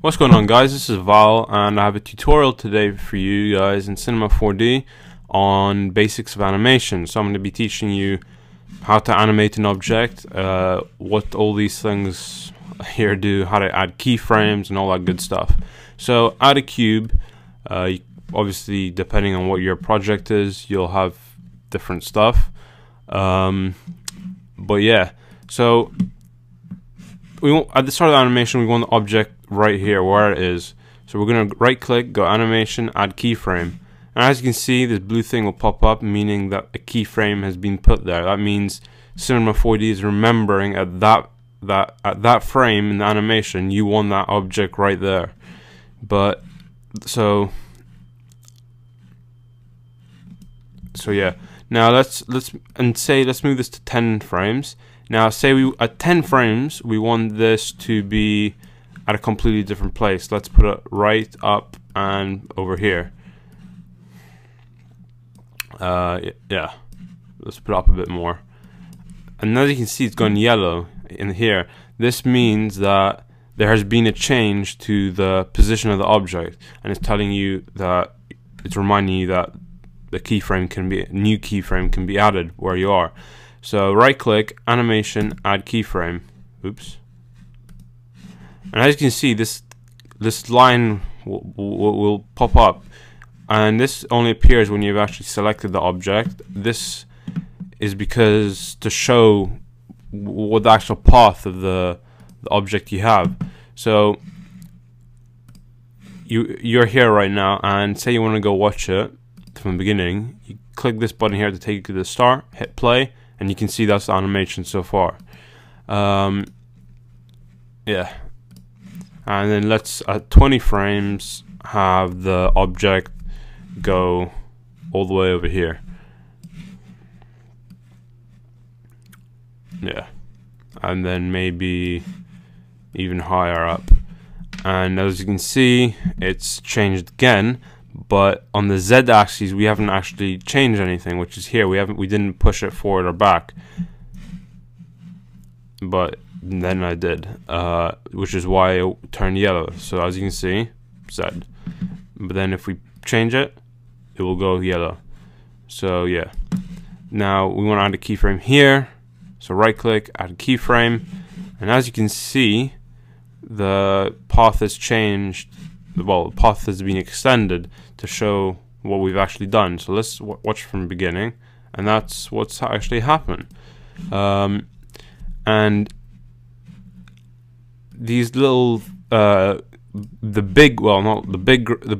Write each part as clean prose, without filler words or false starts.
What's going on, guys? This is Val, and I have a tutorial today for you guys in Cinema 4D on basics of animation. So I'm going to be teaching you how to animate an object, what all these things here do, how to add keyframes and all that good stuff. So add a cube. Obviously, depending on what your project is, you'll have different stuff. But yeah, so we want, at the start of the animation, we want the object right here where it is. So we're going to right click, go animation, add keyframe, and as you can see, this blue thing will pop up, meaning that a keyframe has been put there. That means Cinema 4D is remembering at that frame in the animation you want that object right there. But so yeah, now let's move this to 10 frames. Now say we at 10 frames we want this to be at a completely different place. Let's put it right up and over here. Yeah, let's put it up a bit more. And as you can see, it's gone yellow in here. This means that there has been a change to the position of the object, and it's telling you that, it's reminding you that the keyframe can be, a new keyframe can be added where you are. So right click, animation, add keyframe. Oops. And as you can see, this line will pop up, and this only appears when you've actually selected the object. This is because to show what the actual path of the object you have. So you're here right now, and say you want to go watch it from the beginning. You click this button here to take you to the start, hit play, and you can see that's the animation so far. Yeah, and then let's at 20 frames have the object go all the way over here. Yeah, and then maybe even higher up. And as you can see, it's changed again, but on the z-axis we haven't actually changed anything, which is here. We didn't push it forward or back, but then I did, which is why it turned yellow. So as you can see, Z. But then if we change it, it will go yellow. So yeah, now we want to add a keyframe here. So right click, add a keyframe, and as you can see, the path has changed. Well, the path has been extended to show what we've actually done. So let's watch from the beginning, and that's what's actually happened. And these little the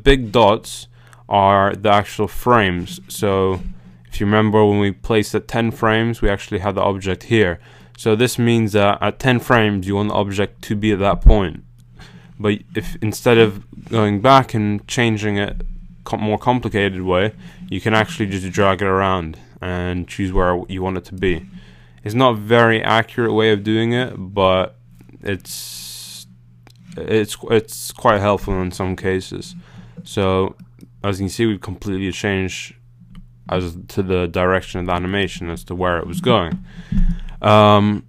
big dots are the actual frames. So if you remember, when we placed at 10 frames, we actually had the object here. So this means that at 10 frames you want the object to be at that point. But if instead of going back and changing it more complicated way, you can actually just drag it around and choose where you want it to be. It's not a very accurate way of doing it, but it's quite helpful in some cases. So as you can see, we've completely changed as to the direction of the animation as to where it was going. And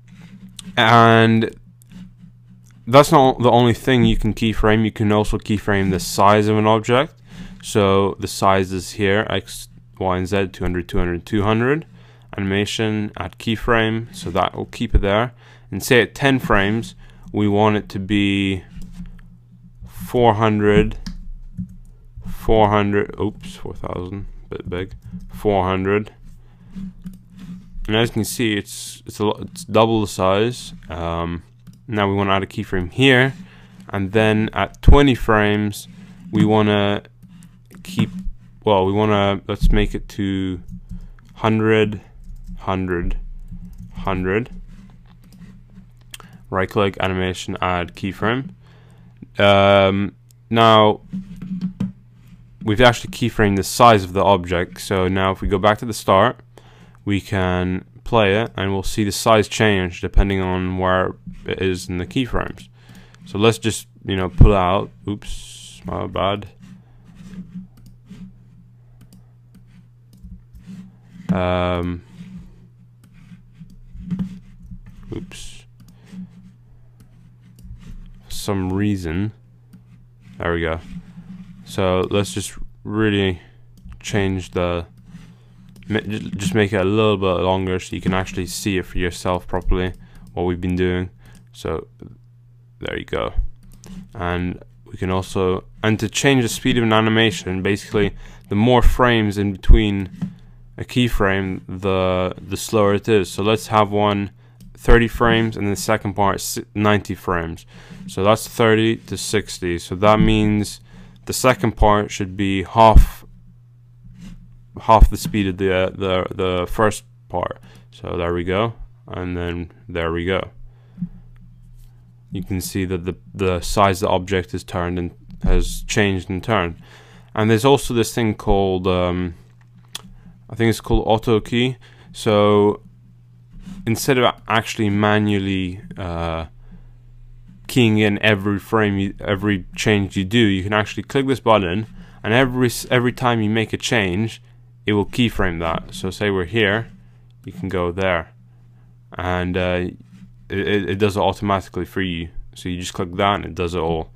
that's not the only thing you can keyframe. You can also keyframe the size of an object. So the size is here, X, Y, and Z, 200, 200, 200. Animation, add keyframe, so that will keep it there. And say at 10 frames, we want it to be 400, oops, 4,000, bit big, 400. And as you can see, it's double the size. Now we want to add a keyframe here, and then at 20 frames we want to let's make it to 100, 100, 100. Right click, animation, add keyframe. Now we've actually keyframed the size of the object. So now if we go back to the start, we can play it, and we'll see the size change depending on where it is in the keyframes. So let's just, pull out. Oops, my bad. Oops. For some reason There we go. So let's just really change just make it a little bit longer so you can actually see it for yourself properly, what we've been doing. So there you go. And we can also, and to change the speed of an animation, basically the more frames in between a keyframe, the slower it is. So let's have one 30 frames and the second part 90 frames. So that's 30 to 60. So that means the second part should be half the speed of the first part. So there we go, and then there we go. You can see that the size of the object is turned and has changed and turned. And there's also this thing called I think it's called auto key. So instead of actually manually keying in every frame, every change you do, you can actually click this button, and every time you make a change, it will keyframe that. So say we're here, you can go there, and it does it automatically for you. So you just click that and it does it all,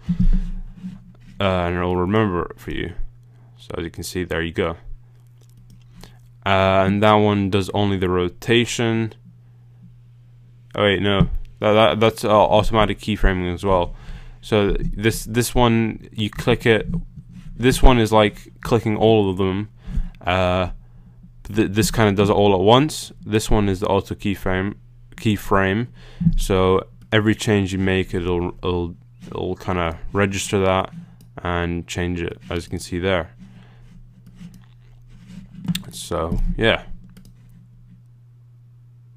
and it'll remember it for you. So as you can see, there you go. And that one does only the rotation. Oh wait, no, that's automatic keyframing as well. So this one, you click it. This one is like clicking all of them. This kind of does it all at once. This one is the auto keyframe. So every change you make, it'll kind of register that and change it, as you can see there. So yeah,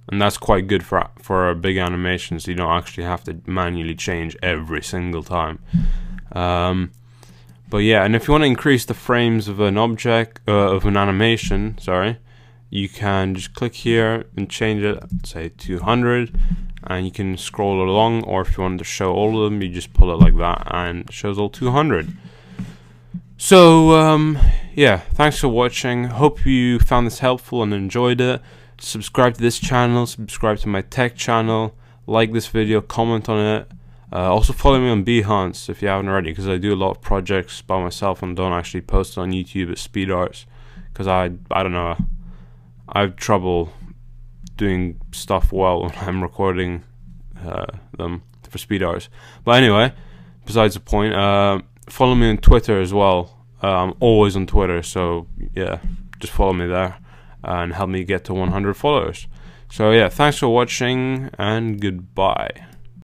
and that's quite good for a big animation, so you don't actually have to manually change every single time. But yeah, and if you want to increase the frames of an object, of an animation, sorry, you can just click here and change it, say 200, and you can scroll along, or if you want to show all of them, you just pull it like that and it shows all 200. So yeah, thanks for watching. Hope you found this helpful and enjoyed it. Subscribe to this channel, subscribe to my tech channel, like this video, comment on it. Also follow me on Behance if you haven't already, because I do a lot of projects by myself and don't actually post on YouTube at SpeedArts, because I don't know, I have trouble doing stuff well when I'm recording them for SpeedArts. But anyway, besides the point, follow me on Twitter as well. I'm always on Twitter, so yeah, just follow me there and help me get to 100 followers. So yeah, thanks for watching and goodbye.